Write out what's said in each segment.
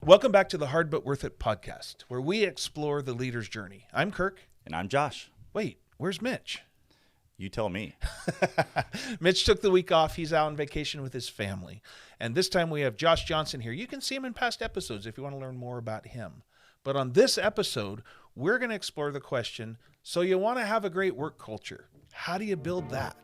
Welcome back to the Hard But Worth It podcast, where we explore the leader's journey. I'm Kirk. And I'm Josh. Wait, where's Mitch? You tell me. Mitch took the week off. He's out on vacation with his family. And this time we have Josh Johnson here. You can see him in past episodes if you want to learn more about him. But on this episode, we're going to explore the question, so you want to have a great work culture. How do you build that?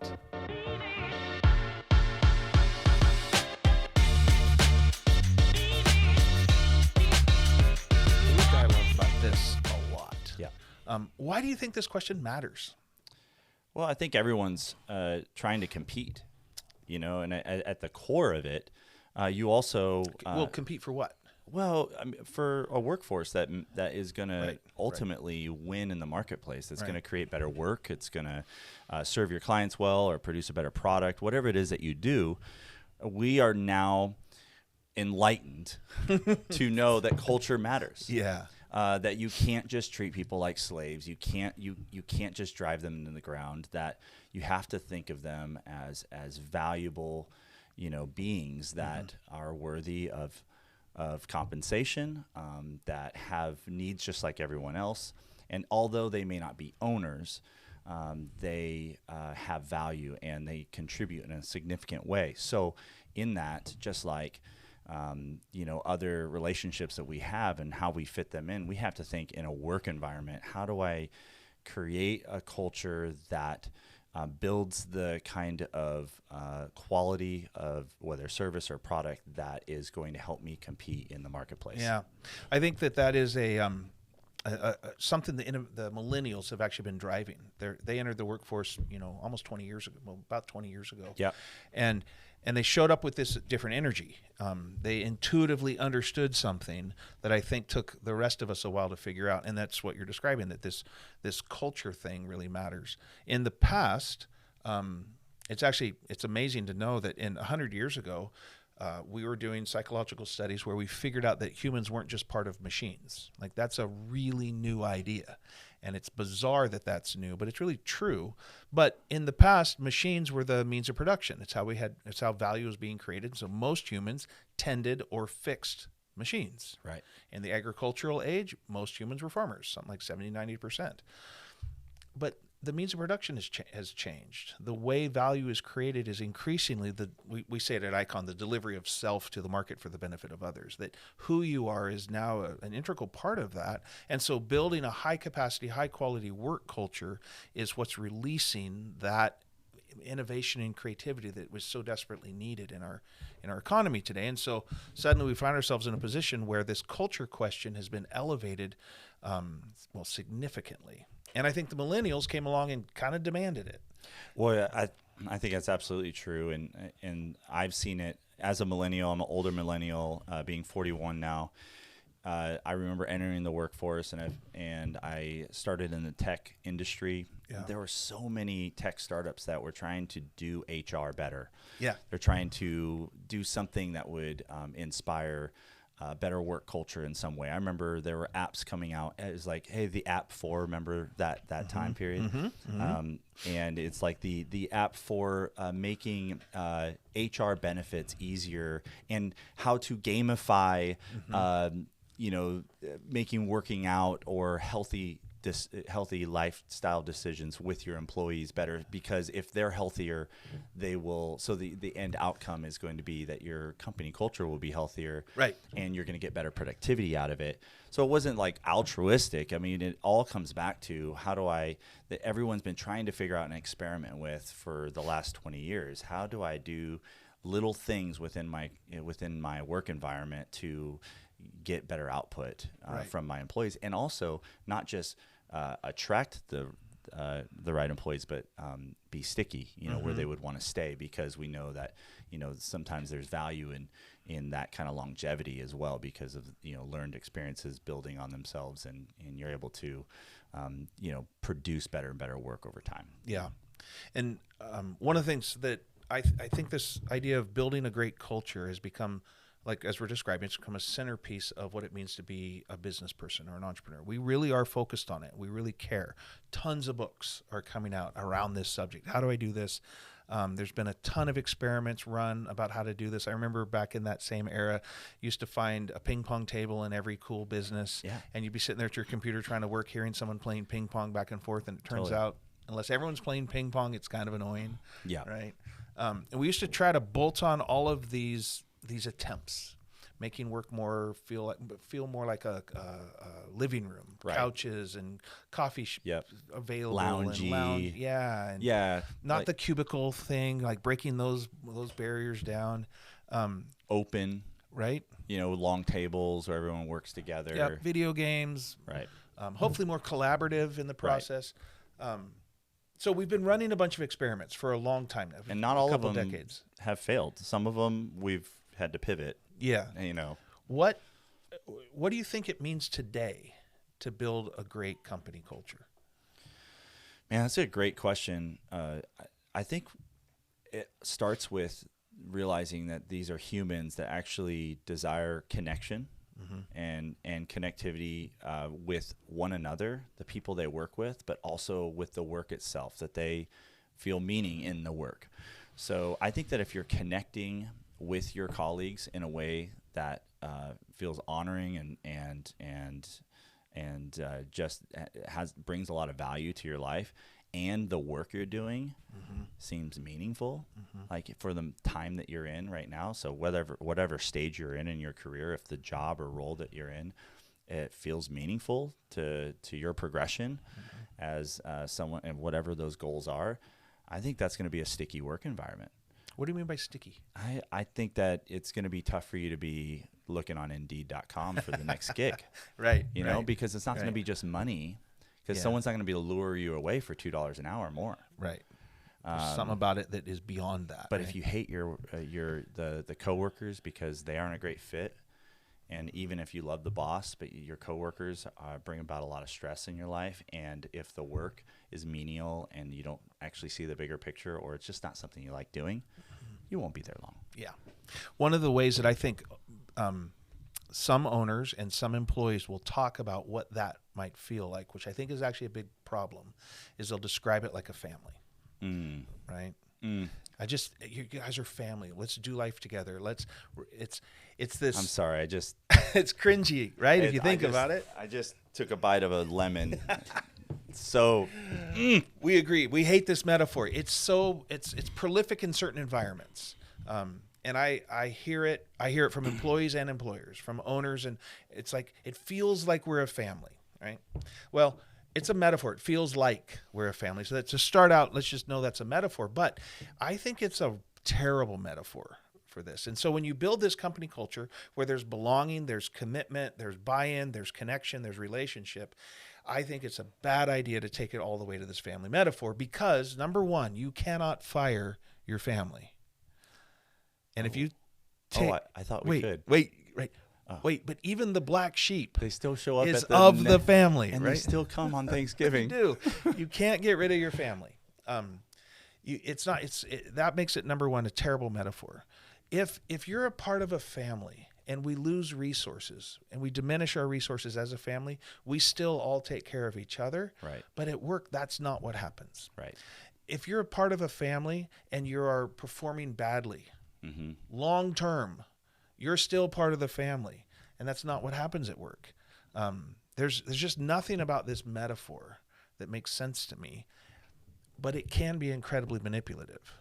We dialogue about this a lot. Yeah. Why do you think this question matters? Well, I think everyone's trying to compete, and at the core of it, you also Will compete for what? Well, I mean, for a workforce that is going to ultimately win in the marketplace, that's going to create better work, it's going to serve your clients well or produce a better product, whatever it is that you do, we are now enlightened to know that culture matters. Yeah. That you can't just treat people like slaves. You can't just drive them into the ground. That you have to think of them as valuable, beings that are worthy of compensation, that have needs just like everyone else. And although they may not be owners, they have value and they contribute in a significant way. So in that, just like other relationships that we have and how we fit them in, we have to think in a work environment, how do I create a culture that builds the kind of quality of whether service or product that is going to help me compete in the marketplace? Yeah, I think that is something the millennials have actually been driving. They entered the workforce, almost 20 years ago, about 20 years ago. Yeah, and they showed up with this different energy. They intuitively understood something that I think took the rest of us a while to figure out, and that's what you're describing, that this culture thing really matters. In the past, it's amazing to know that 100 years ago, we were doing psychological studies where we figured out that humans weren't just part of machines. Like, that's a really new idea. And it's bizarre that that's new, but it's really true. But in the past, machines were the means of production. It's how value was being created. So most humans tended or fixed machines. Right. In the agricultural age, most humans were farmers, something like 70, 90%. But the means of production has changed. The way value is created is increasingly, we say it at Icon, the delivery of self to the market for the benefit of others, that who you are is now an integral part of that. And so building a high capacity, high quality work culture is what's releasing that innovation and creativity that was so desperately needed in our economy today. And so suddenly we find ourselves in a position where this culture question has been elevated significantly. And I think the millennials came along and kind of demanded it. Well, I think that's absolutely true, and I've seen it as a millennial. I'm an older millennial, being 41 now. I remember entering the workforce, and I started in the tech industry. Yeah. There were so many tech startups that were trying to do HR better. Yeah, they're trying to do something that would inspire better work culture in some way. I remember there were apps coming out. It was like, hey, the app for, remember that time period? And it's like the app for making HR benefits easier and how to gamify, making working out or healthy lifestyle decisions with your employees better, because if they're healthier, they will. So the end outcome is going to be that your company culture will be healthier, right? And you're going to get better productivity out of it. So it wasn't like altruistic. I mean, it all comes back to that everyone's been trying to figure out and experiment with for the last 20 years. How do I do little things within my work environment to get better output from my employees, and also not just attract the right employees, but be sticky, where they would want to stay, because we know that, sometimes there's value in that kind of longevity as well, because of, learned experiences building on themselves, and you're able to, produce better and better work over time. Yeah. And one of the things that I think this idea of building a great culture has become, like, as we're describing, it's become a centerpiece of what it means to be a business person or an entrepreneur. We really are focused on it. We really care. Tons of books are coming out around this subject. How do I do this? There's been a ton of experiments run about how to do this. I remember back in that same era, used to find a ping pong table in every cool business, Yeah. and you'd be sitting there at your computer trying to work, hearing someone playing ping pong back and forth, and it turns Totally. out, unless everyone's playing ping pong, it's kind of annoying, Yeah. right? And we used to try to bolt on all of these attempts, making work feel more like a living room, Right. couches and coffee Yep. available, Loungy. and lounge, yeah, and Yeah. not like the cubicle thing, like breaking those barriers down, open, right? long tables where everyone works together. Yeah, video games, Right. hopefully more collaborative in the process. So we've been running a bunch of experiments for a long time now, And not a all of couple them decades. have failed. Some of them we've had to pivot. Yeah. What do you think it means today to build a great company culture? Man, that's a great question. I think it starts with realizing that these are humans that actually desire connection and connectivity with one another, the people they work with, but also with the work itself, that they feel meaning in the work. So I think that if you're connecting with your colleagues in a way that feels honoring and just brings a lot of value to your life, and the work you're doing seems meaningful, like for the time that you're in right now. So whatever stage you're in your career, if the job or role that you're in, it feels meaningful to your progression as someone, and whatever those goals are, I think that's going to be a sticky work environment. What do you mean by sticky? I think that it's going to be tough for you to be looking on Indeed.com for the next gig. Right. Because it's not going to be just money, because someone's not going to be able to lure you away for $2 an hour or more. Right. There's something about it that is beyond that. But if you hate the coworkers because they aren't a great fit, and even if you love the boss, but your coworkers bring about a lot of stress in your life, and if the work is menial and you don't actually see the bigger picture, or it's just not something you like doing, you won't be there long. Yeah. One of the ways that I think some owners and some employees will talk about what that might feel like, which I think is actually a big problem, is they'll describe it like a family. Right? You guys are family. Let's do life together. It's this. I'm sorry. It's cringy, right? If you think about it. I just took a bite of a lemon. So we agree. We hate this metaphor. It's prolific in certain environments. And I hear it from employees and employers, from owners, and it's like, it feels like we're a family, right? Well, it's a metaphor. It feels like we're a family. So that to start out, let's just know that's a metaphor. But I think it's a terrible metaphor for this. And so when you build this company culture where there's belonging, there's commitment, there's buy-in, there's connection, there's relationship, I think it's a bad idea to take it all the way to this family metaphor, because number one, you cannot fire your family. And if you take, I thought we could. Wait, but even the black sheep They still show up is at the family, and right? they still come on Thanksgiving. You do. You can't get rid of your family. That makes it, number one, a terrible metaphor. If you're a part of a family and we lose resources and we diminish our resources as a family, we still all take care of each other. Right. But at work, that's not what happens. Right. If you're a part of a family and you are performing badly, long term, you're still part of the family, and that's not what happens at work. There's just nothing about this metaphor that makes sense to me, but it can be incredibly manipulative.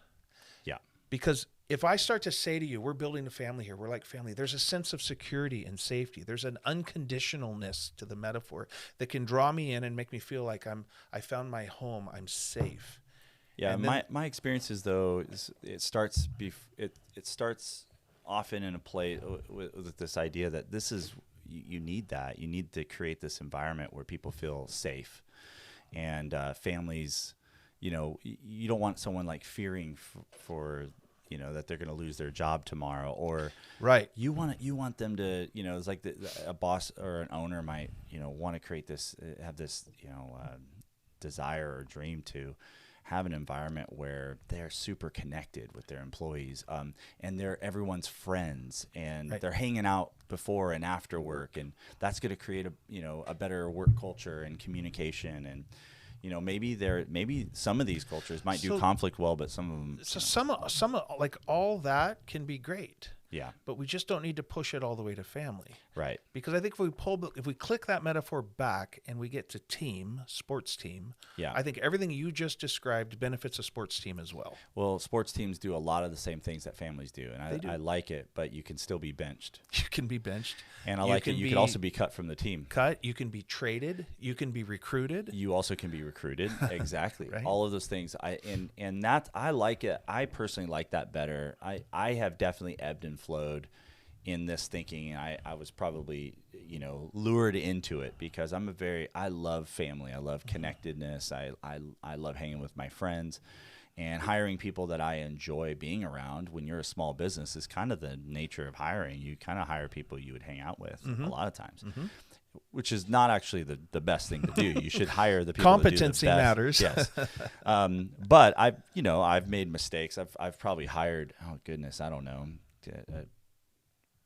Yeah. Because if I start to say to you, we're building a family here, we're like family, there's a sense of security and safety. There's an unconditionalness to the metaphor that can draw me in and make me feel like I found my home, I'm safe. Yeah, my experiences though is it starts often in a place with this idea that this is you need that. You need to create this environment where people feel safe, and families. You don't want someone like fearing for that they're going to lose their job tomorrow, or right. You want them to it's like a boss or an owner might want to create this have this desire or dream to have an environment where they're super connected with their employees, and they're everyone's friends, and they're hanging out before and after work, and that's going to create a better work culture and communication, and maybe some of these cultures might do conflict well, but some of them. So some like all that can be great. Yeah. But we just don't need to push it all the way to family. Right. Because I think if we click that metaphor back and we get to team, sports team, yeah. I think everything you just described benefits a sports team as well. Well, sports teams do a lot of the same things that families do, and I like it, but you can still be benched. You can be benched. And I like it. You can also be cut from the team. You can be traded. You can be recruited. You also can be recruited. Exactly. Right. All of those things. I like it. I personally like that better. I have definitely ebbed and flowed in this thinking. I was probably, lured into it because I love family. I love connectedness. I love hanging with my friends, and hiring people that I enjoy being around. When you're a small business, is kind of the nature of hiring. You kind of hire people you would hang out with a lot of times. Which is not actually the best thing to do. You should hire the people. Competency that do the matters. best. Yes. But I've made mistakes. I've probably hired, oh goodness, I don't know,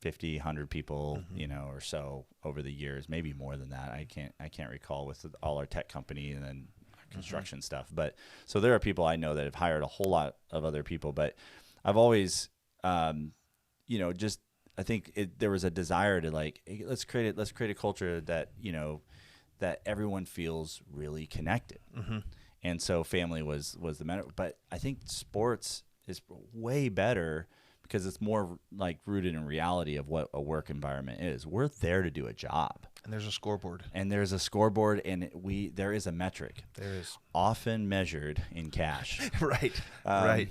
50, 100 people, or so over the years, maybe more than that. I can't recall with all our tech company and then construction stuff. But so there are people I know that have hired a whole lot of other people, but I've always, I think there was a desire to like, hey, let's create a culture that, that everyone feels really connected. And so family was the matter. But I think sports is way better because it's more like rooted in reality of what a work environment is. We're there to do a job. And there's a scoreboard. And there is a metric. There is. Often measured in cash. Right. Right.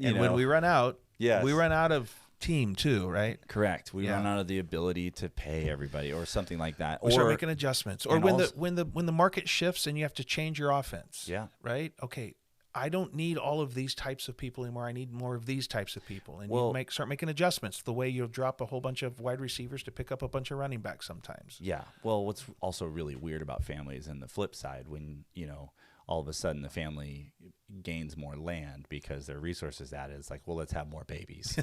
And when we run out, yes. we run out of team too, right? Correct. We run out of the ability to pay everybody or something like that. We start making adjustments. Or when the market shifts and you have to change your offense. Yeah. Right? Okay. I don't need all of these types of people anymore. I need more of these types of people. And you start making adjustments the way you'll drop a whole bunch of wide receivers to pick up a bunch of running backs sometimes. Yeah. Well, what's also really weird about families and the flip side when, all of a sudden the family gains more land because their resources added. It's like, well, let's have more babies.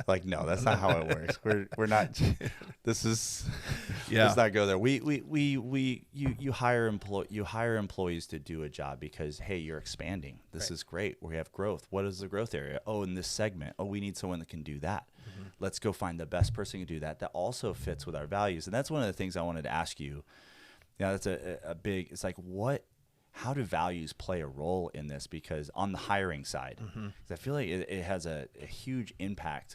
Like, no, that's not how it works. We're not. Let's not go there. You hire employees to do a job because, hey, you're expanding. This is great. We have growth. What is the growth area? Oh, in this segment. Oh, we need someone that can do that. Let's go find the best person who can do that. That also fits with our values. And that's one of the things I wanted to ask you. Yeah, that's a big. It's like how do values play a role in this? Because on the hiring side, 'cause I feel like it has a huge impact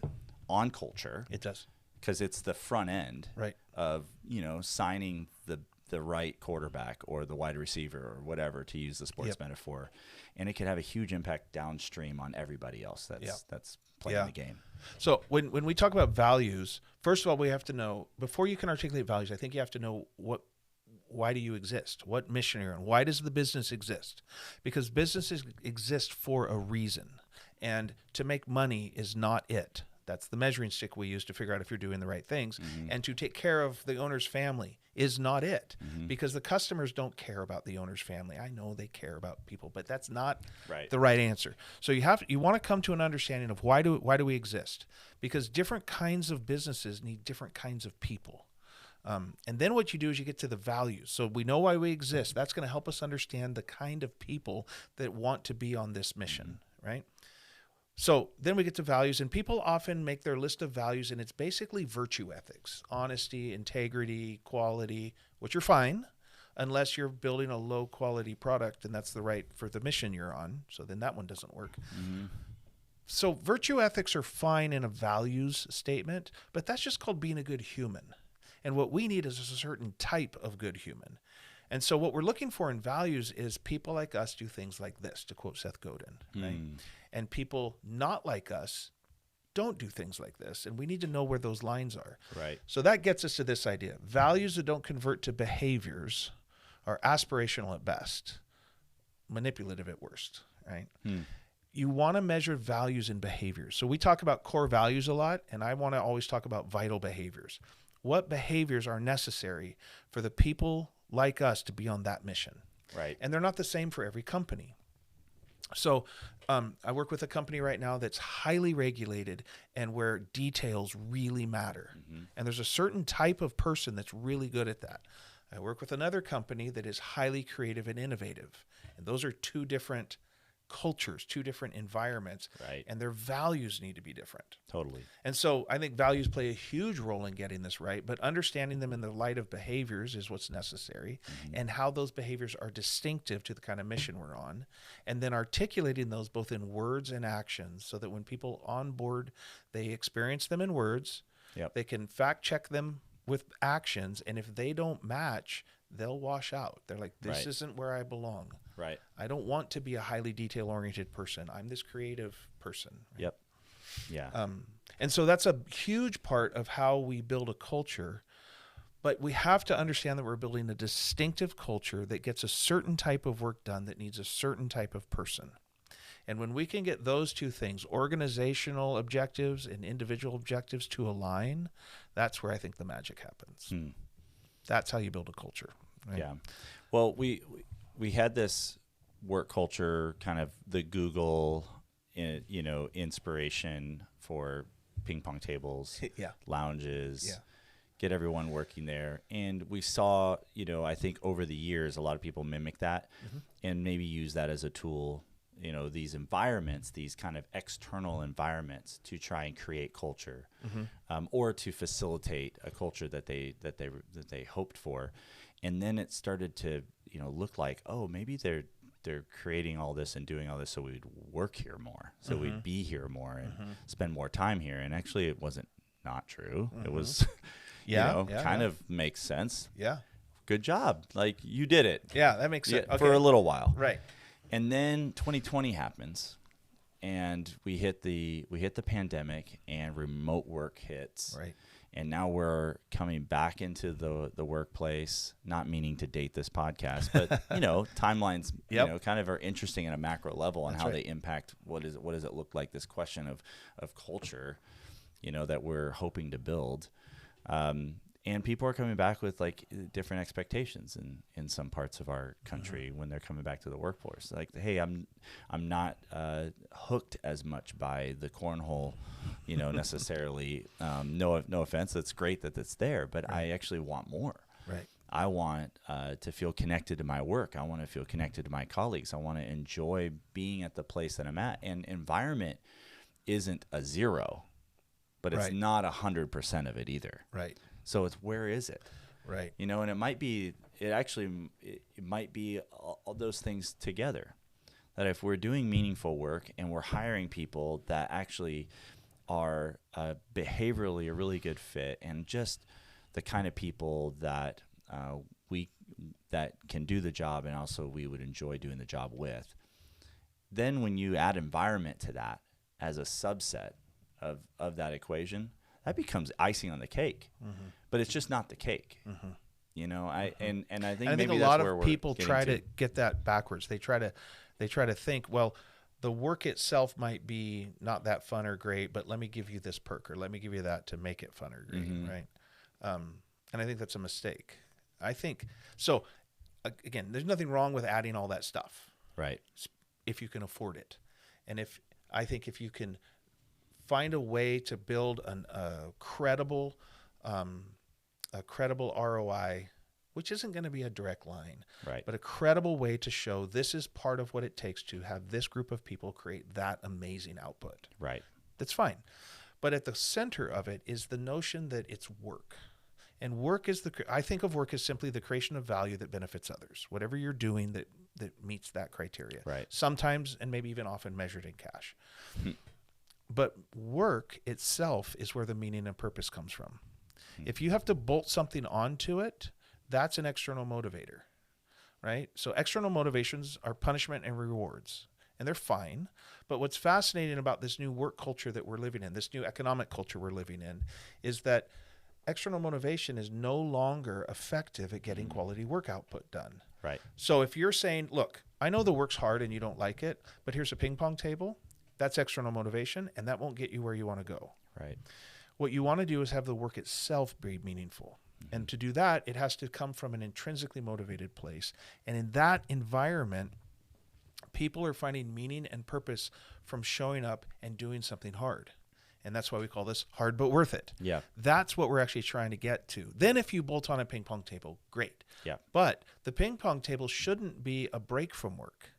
on culture. It does. Because it's the front end of, signing the right quarterback or the wide receiver or whatever, to use the sports metaphor. And it could have a huge impact downstream on everybody else that's playing the game. So when we talk about values, first of all, we have to know, before you can articulate values, I think you have to know why do you exist? What mission are you on? Why does the business exist? Because businesses exist for a reason. And to make money is not it. That's the measuring stick we use to figure out if you're doing the right things. And to take care of the owner's family is not it. Because the customers don't care about the owner's family. I know they care about people, but that's not the right answer. So you want to come to an understanding of why do we exist? Because different kinds of businesses need different kinds of people. And then what you do is you get to the values. So we know why we exist. That's going to help us understand the kind of people that want to be on this mission, right? So then we get to values, and people often make their list of values, and it's basically virtue ethics, honesty, integrity, quality, which are fine unless you're building a low quality product and that's the right for the mission you're on. So then that one doesn't work. So virtue ethics are fine in a values statement, but that's just called being a good human. And what we need is a certain type of good human. And so what we're looking for in values is people like us do things like this, to quote Seth Godin, right? And people not like us don't do things like this. And we need to know where those lines are. Right. So that gets us to this idea. Values that don't convert to behaviors are aspirational at best, manipulative at worst, right? You want to measure values in behaviors. So we talk about core values a lot, and I want to always talk about vital behaviors. What behaviors are necessary for the people like us to be on that mission? Right. And they're not the same for every company. So I work with a company right now that's highly regulated and where details really matter. And there's a certain type of person that's really good at that. I work with another company that is highly creative and innovative. And those are two different cultures, two different environments, Right. and their values need to be different. Totally. And so I think values play a huge role in getting this right, but understanding them in the light of behaviors is what's necessary, and how those behaviors are distinctive to the kind of mission we're on, and then articulating those both in words and actions so that when people on board, they experience them in words, Yep. they can fact check them with actions, and if they don't match, they'll wash out. They're like, this Right. isn't where I belong. Right. I don't want to be a highly detail-oriented person. I'm this creative person. Right? Yep. Yeah. And so that's a huge part of how we build a culture. But we have to understand that we're building a distinctive culture that gets a certain type of work done that needs a certain type of person. And when we can get those two things, organizational objectives and individual objectives, to align, that's where I think the magic happens. That's how you build a culture. Right? Yeah. Well, we had this work culture, kind of the Google, inspiration for ping pong tables, Yeah. lounges, Yeah. get everyone working there. And we saw, I think over the years, a lot of people mimic that and maybe use that as a tool, these environments, these kind of external environments to try and create culture, or to facilitate a culture that they hoped for. And then it started to, look like, oh, maybe they're creating all this and doing all this so we'd work here more, so we'd be here more and spend more time here. And actually, it wasn't not true. It was, kind of makes sense. Yeah. Good job. Like, you did it. Yeah, that makes sense. For a little while. Right. And then 2020 happens, and we hit the pandemic, and remote work hits. Right. And now we're coming back into the workplace, not meaning to date this podcast, but, timelines, kind of are interesting at a macro level and how they impact what does it look like, this question of culture, that we're hoping to build. And people are coming back with like different expectations in some parts of our country when they're coming back to the workforce. Like, hey, I'm not hooked as much by the cornhole, necessarily. No offense, it's great that it's there, but I actually want more. Right. I want to feel connected to my work. I want to feel connected to my colleagues. I want to enjoy being at the place that I'm at. And environment isn't a zero, but it's not 100% of it either. Right. So it's, where is it? Right. And it might be all those things together. That if we're doing meaningful work and we're hiring people that actually are behaviorally a really good fit and just the kind of people that that can do the job and also we would enjoy doing the job with, then when you add environment to that as a subset of that equation, that becomes icing on the cake. But it's just not the cake. And I think maybe a that's lot where of we're people try getting to get that backwards. They try to think, well, the work itself might be not that fun or great, but let me give you this perk or let me give you that to make it fun or great, right? And I think that's a mistake. I think so. Again, there's nothing wrong with adding all that stuff, right? If you can afford it, and if you can find a way to build a credible ROI, which isn't going to be a direct line, right? But a credible way to show this is part of what it takes to have this group of people create that amazing output. Right. That's fine. But at the center of it is the notion that it's work. And work is I think of work as simply the creation of value that benefits others. Whatever you're doing that meets that criteria. Right. Sometimes, and maybe even often, measured in cash. But work itself is where the meaning and purpose comes from. If you have to bolt something onto it, that's an external motivator, right? So external motivations are punishment and rewards, and they're fine. But what's fascinating about this new work culture that we're living in, this new economic culture we're living in, is that external motivation is no longer effective at getting quality work output done. Right. So if you're saying, look, I know the work's hard and you don't like it, but here's a ping pong table, that's external motivation, and that won't get you where you want to go. Right. What you want to do is have the work itself be meaningful. And to do that, it has to come from an intrinsically motivated place. And in that environment, people are finding meaning and purpose from showing up and doing something hard. And that's why we call this hard but worth it. Yeah. That's what we're actually trying to get to. Then if you bolt on a ping pong table, great. Yeah. But the ping pong table shouldn't be a break from work.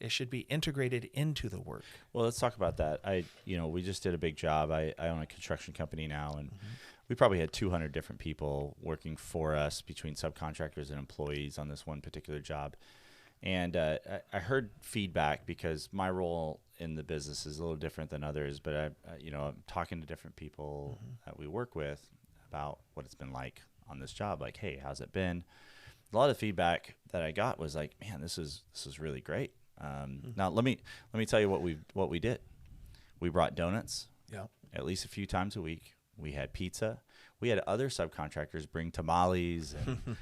It should be integrated into the work. Well, let's talk about that. We just did a big job. I own a construction company now, and we probably had 200 different people working for us between subcontractors and employees on this one particular job. And I heard feedback because my role in the business is a little different than others, but I'm talking to different people that we work with about what it's been like on this job. Like, hey, how's it been? A lot of feedback that I got was like, man, this is really great. Now let me tell you what we did. We brought donuts at least a few times a week. We had pizza. We had other subcontractors bring tamales and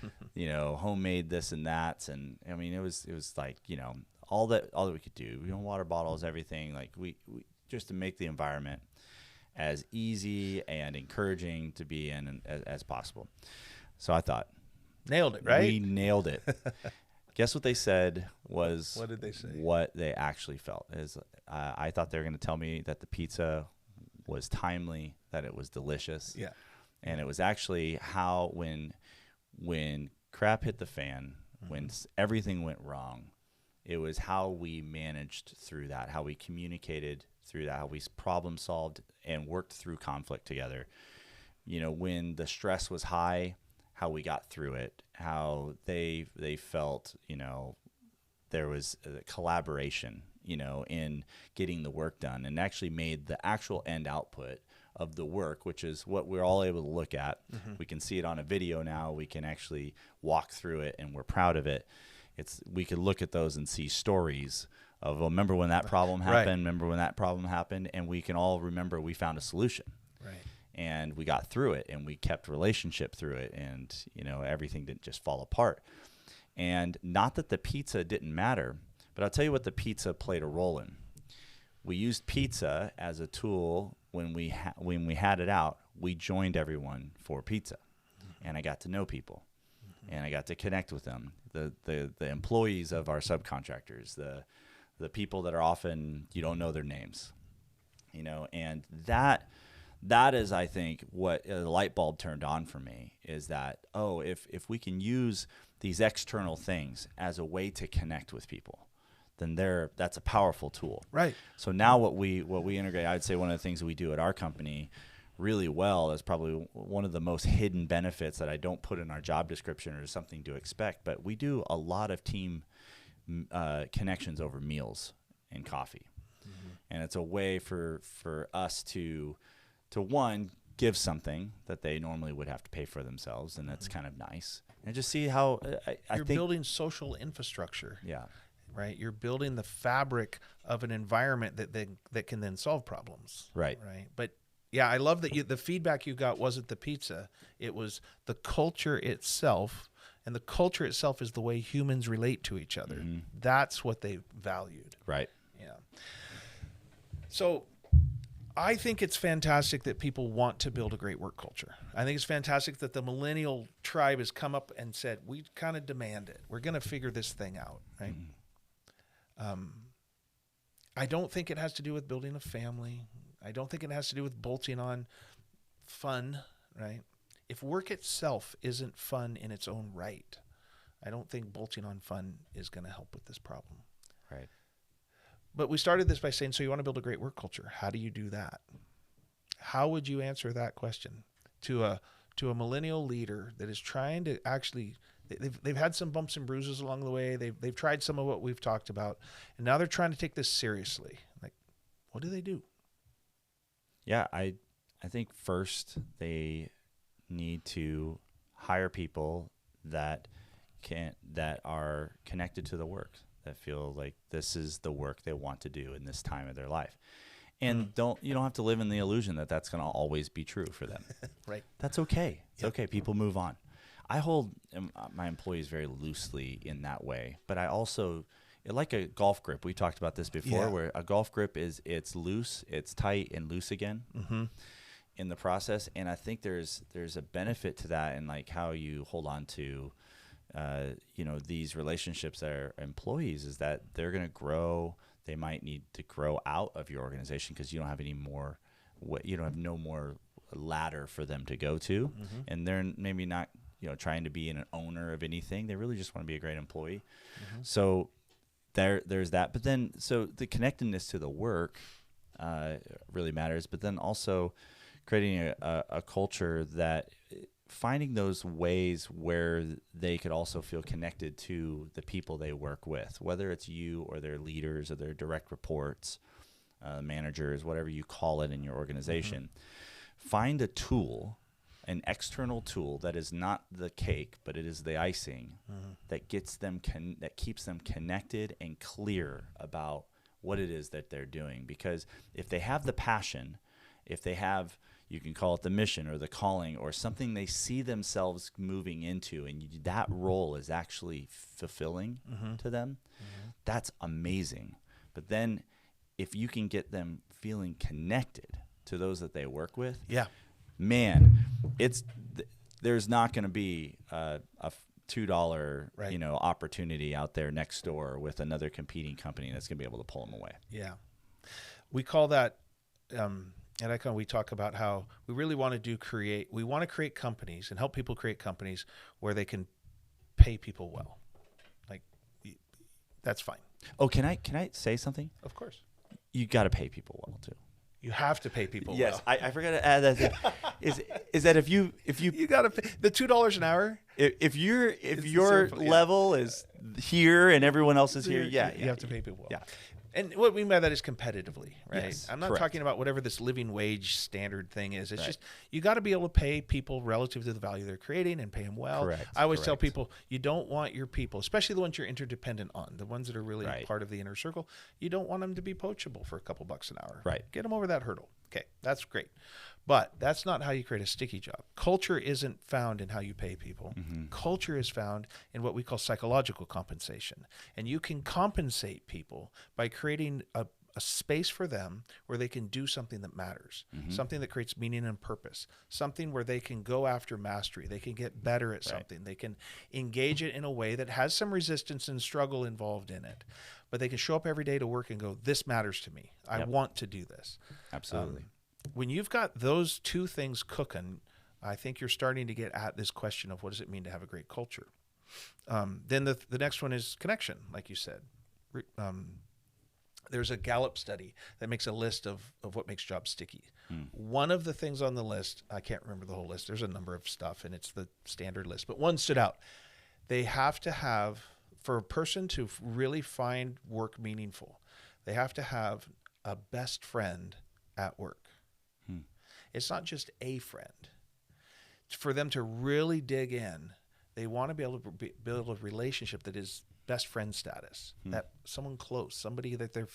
homemade this and that, and I mean it was like all that we could do. Water bottles, everything, like we just to make the environment as easy and encouraging to be in as possible. So I thought, nailed it, right? We nailed it. Guess what they said was what did they say? What they actually felt is I thought they were going to tell me that the pizza was timely, that it was delicious. Yeah. And it was actually how when crap hit the fan, when everything went wrong, it was how we managed through that, how we communicated through that, how we problem solved and worked through conflict together. When the stress was high, how we got through it, how they felt, there was a collaboration, in getting the work done, and actually made the actual end output of the work, which is what we're all able to look at. We can see it on a video now. We can actually walk through it, and we're proud of it. We could look at those and see stories of, well, remember when that problem happened? Right. Remember when that problem happened? And we can all remember we found a solution. Right. And we got through it, and we kept relationship through it, and everything didn't just fall apart. And not that the pizza didn't matter, but I'll tell you what the pizza played a role in. We used pizza as a tool when we had it out. We joined everyone for pizza, and I got to know people, and I got to connect with them. The employees of our subcontractors, the people that are often you don't know their names, and that is, I think, what the light bulb turned on for me is that, if we can use these external things as a way to connect with people, then that's a powerful tool. Right. So now what we integrate, I'd say one of the things that we do at our company really well is probably one of the most hidden benefits that I don't put in our job description or something to expect, but we do a lot of team connections over meals and coffee. And it's a way for us to one, give something that they normally would have to pay for themselves, and that's kind of nice. And just see how I You're think building social infrastructure. Yeah. Right. You're building the fabric of an environment that can then solve problems. Right. Right. But yeah, I love that the feedback you got wasn't the pizza. It was the culture itself, and the culture itself is the way humans relate to each other. That's what they valued. Right. Yeah. So I think it's fantastic that people want to build a great work culture. I think it's fantastic that the millennial tribe has come up and said, we kind of demand it. We're going to figure this thing out, right? I don't think it has to do with building a family. I don't think it has to do with bolting on fun, right? If work itself isn't fun in its own right, I don't think bolting on fun is going to help with this problem. Right. But we started this by saying, so you want to build a great work culture. How do you do that? How would you answer that question to a millennial leader that is trying to actually, they've had some bumps and bruises along the way. They've tried some of what we've talked about, and now they're trying to take this seriously. Like, what do they do? Yeah, I think first they need to hire people that are connected to the work, that feel like this is the work they want to do in this time of their life. And you don't have to live in the illusion that that's going to always be true for them. Right. That's okay. It's okay. People move on. I hold my employees very loosely in that way, but I also, like a golf grip, we talked about this before, where a golf grip it's loose, it's tight and loose again in the process. And I think there's a benefit to that, and like how you hold on to these relationships that are employees, is that they're going to grow. They might need to grow out of your organization because you don't have any more you don't have no more ladder for them to go to, and they're maybe not trying to be an owner of anything. They really just want to be a great employee. So there's that. But then so the connectedness to the work really matters. But then also creating a culture that finding those ways where they could also feel connected to the people they work with, whether it's you or their leaders or their direct reports, managers, whatever you call it in your organization. Find a tool, an external tool that is not the cake, but it is the icing that gets them that keeps them connected and clear about what it is that they're doing. Because if they have the passion, if they have, you can call it the mission or the calling or something they see themselves moving into, and that role is actually fulfilling to them, that's amazing. But then if you can get them feeling connected to those that they work with, man, there's not going to be a $2 opportunity out there next door with another competing company that's going to be able to pull them away. Yeah, we call that. At Icon, we talk about how we really want to we want to create companies and help people create companies where they can pay people well. Like, that's fine. Oh, can I say something? Of course. You got to pay people well too. You have to pay people well. Yes, I forgot to add that. Is that if you got to pay the $2 an hour. If your level is here and everyone else is here, you have to pay people well. Yeah. And what we mean by that is competitively, right? Yes, I'm not correct. talking about whatever this living wage standard thing is. It's Right. just you got to be able to pay people relative to the value they're creating and pay them well. Correct, I always tell correct. people you don't want your people, especially the ones you're interdependent on, the ones that are really Right. part of the inner circle, you don't want them to be poachable for a couple bucks an hour. Right. Get them over that hurdle. Okay, that's great. But that's not how you create a sticky job. Culture isn't found in how you pay people. Culture is found in what we call psychological compensation. And you can compensate people by creating a space for them where they can do something that matters, something that creates meaning and purpose, something where they can go after mastery, they can get better at something, they can engage it in a way that has some resistance and struggle involved in it, but they can show up every day to work and go, this matters to me. I want to do this. Absolutely. When you've got those two things cooking, I think you're starting to get at this question of what does it mean to have a great culture. Then the next one is connection, like you said. There's a Gallup study that makes a list of what makes jobs sticky. One of the things on the list, I can't remember the whole list. There's a number of stuff, and it's the standard list. But one stood out. They have to have, for a person to really find work meaningful, they have to have a best friend at work. It's not just a friend. For them to really dig in, they want to be able to build a relationship that is best friend status, that someone close, somebody that they're,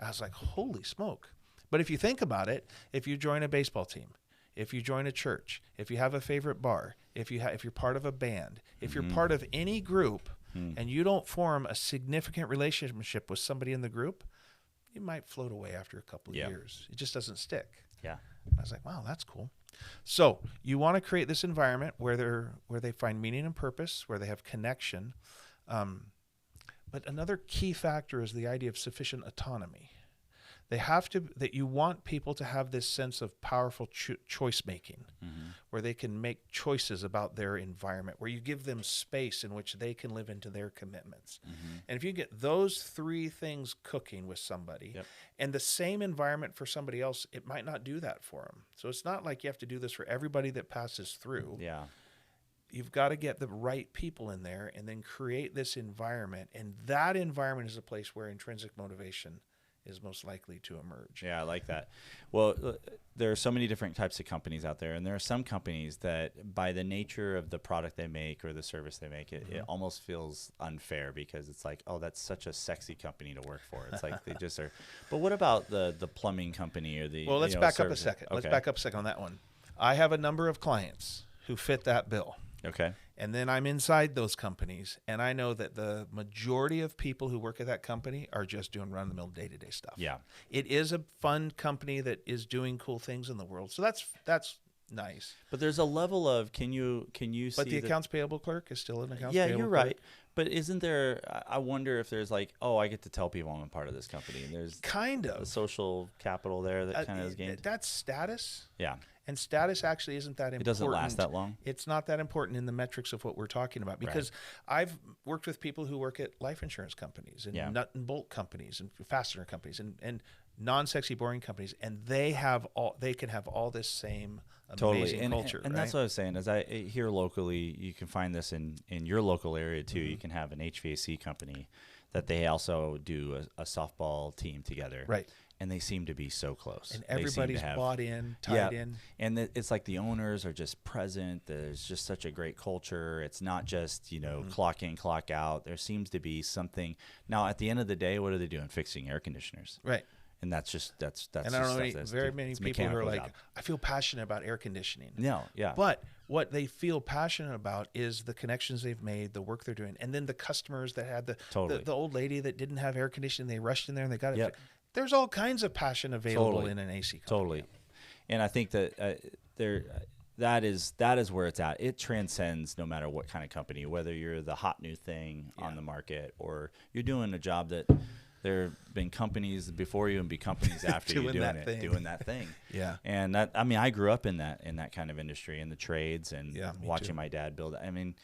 I was like, holy smoke. But if you think about it, if you join a baseball team, if you join a church, if you have a favorite bar, if you're part of a band, if you're part of any group and you don't form a significant relationship with somebody in the group, you might float away after a couple of years. It just doesn't stick. Yeah. I was like, wow, that's cool. So you want to create this environment where they find meaning and purpose, where they have connection. But another key factor is the idea of sufficient autonomy. That you want people to have this sense of powerful choice making, where they can make choices about their environment, where you give them space in which they can live into their commitments. And if you get those three things cooking with somebody, and the same environment for somebody else, it might not do that for them. So it's not like you have to do this for everybody that passes through. Yeah. You've got to get the right people in there and then create this environment. And that environment is a place where intrinsic motivation is most likely to emerge. Yeah, I like that. Well, there are so many different types of companies out there, and there are some companies that by the nature of the product they make or the service they make, it almost feels unfair because it's like, oh, that's such a sexy company to work for. It's like they just are. But what about the plumbing company or the Well, let's back up a service? second. Okay. Let's back up a second on that one. I have a number of clients who fit that bill. Okay. And then I'm inside those companies, and I know that the majority of people who work at that company are just doing run-of-the-mill day-to-day stuff. Yeah. It is a fun company that is doing cool things in the world. So that's Nice. But there's a level of can you see But the accounts payable clerk is still an accounts yeah, payable you're clerk. right. But isn't there? I wonder if there's like, oh, I get to tell people I'm a part of this company, and there's Kind a of. social capital there that kind of is gained. That's status. Yeah, And status actually isn't that important. it doesn't last that long. It's not that important in the metrics of what we're talking about, because I've worked with people who work at life insurance companies and Yeah. nut and bolt companies and fastener companies and non-sexy boring companies, and they can have all this same amazing culture. And right? that's what I was saying. Is here locally, you can find this in your local area too. You can have an HVAC company that they also do a softball team together. Right. And they seem to be so close. And They seem to everybody's have- bought in, tied in. And it's like the owners are just present. There's just such a great culture. It's not just, clock in, clock out. There seems to be something. Now, at the end of the day, what are they doing? Fixing air conditioners. Right. And that's that's And I don't know very many people who are like, I feel passionate about air conditioning. No, yeah. But what they feel passionate about is the connections they've made, the work they're doing, and then the customers that had the old lady that didn't have air conditioning. They rushed in there and they got it. Yep. There's all kinds of passion available in an AC company. Totally. And I think that that is where it's at. It transcends no matter what kind of company, whether you're the hot new thing on the market or you're doing a job that there have been companies before you and be companies after you doing that thing. Yeah. And that, I mean, I grew up in that kind of industry, in the trades, and watching my dad build. I mean,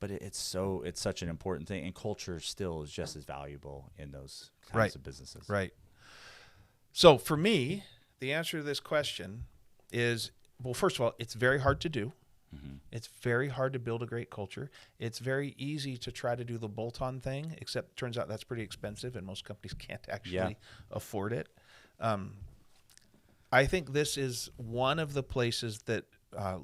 but it's such an important thing, and culture still is just as valuable in those kinds of businesses. Right. So for me, the answer to this question is, well, first of all, it's very hard to do. Mm-hmm. It's very hard to build a great culture. It's very easy to try to do the bolt-on thing, except it turns out that's pretty expensive and most companies can't actually afford it. I think this is one of the places that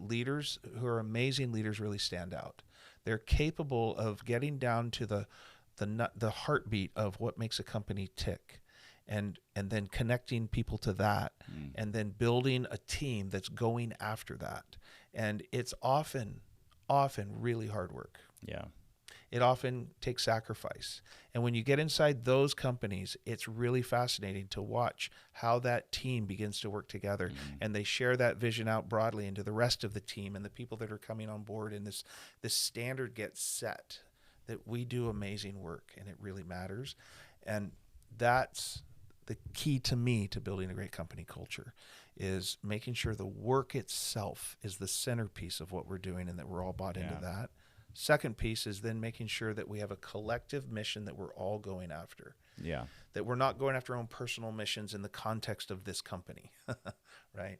leaders who are amazing leaders really stand out. They're capable of getting down to the heartbeat of what makes a company tick, and then connecting people to that, and then building a team that's going after that. And it's often really hard work. Yeah. It often takes sacrifice. And when you get inside those companies, it's really fascinating to watch how that team begins to work together, and they share that vision out broadly into the rest of the team and the people that are coming on board, and this standard gets set that we do amazing work and it really matters. And that's the key to me to building a great company culture, is making sure the work itself is the centerpiece of what we're doing and that we're all bought into that. Second piece is then making sure that we have a collective mission that we're all going after. Yeah. That we're not going after our own personal missions in the context of this company, right?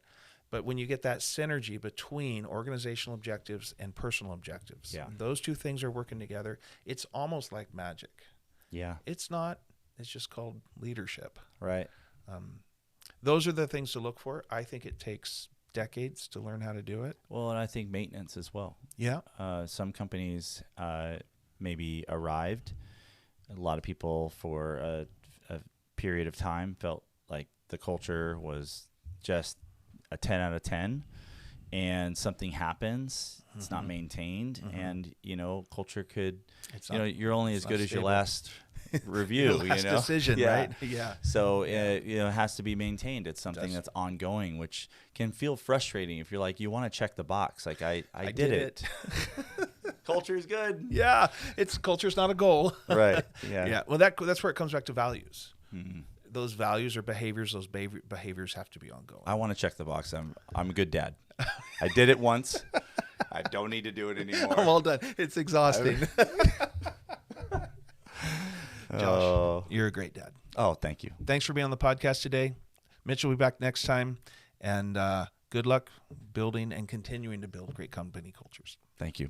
But when you get that synergy between organizational objectives and personal objectives, those two things are working together, it's almost like magic. Yeah. It's not. It's just called leadership. Right. Those are the things to look for. I think it takes decades to learn how to do it. Well, and I think maintenance as well. Yeah. Some companies maybe arrived. A lot of people for a period of time felt like the culture was just a 10 out of 10, and something happens, it's not maintained, and culture could, you're only as good as your last review, last decision, right? Yeah. So it has to be maintained. It's something that's ongoing, which can feel frustrating if you're like, you want to check the box, like I did it. Culture is good. Yeah, culture's not a goal. Right. Yeah. Yeah. Well, that's where it comes back to values. Mm-hmm. Those values or behaviors, those behaviors have to be ongoing. I want to check the box. I'm a good dad. I did it once. I don't need to do it anymore. I'm all done. It's exhausting. Josh, you're a great dad. Oh, thank you. Thanks for being on the podcast today. Mitch will be back next time. And good luck building and continuing to build great company cultures. Thank you.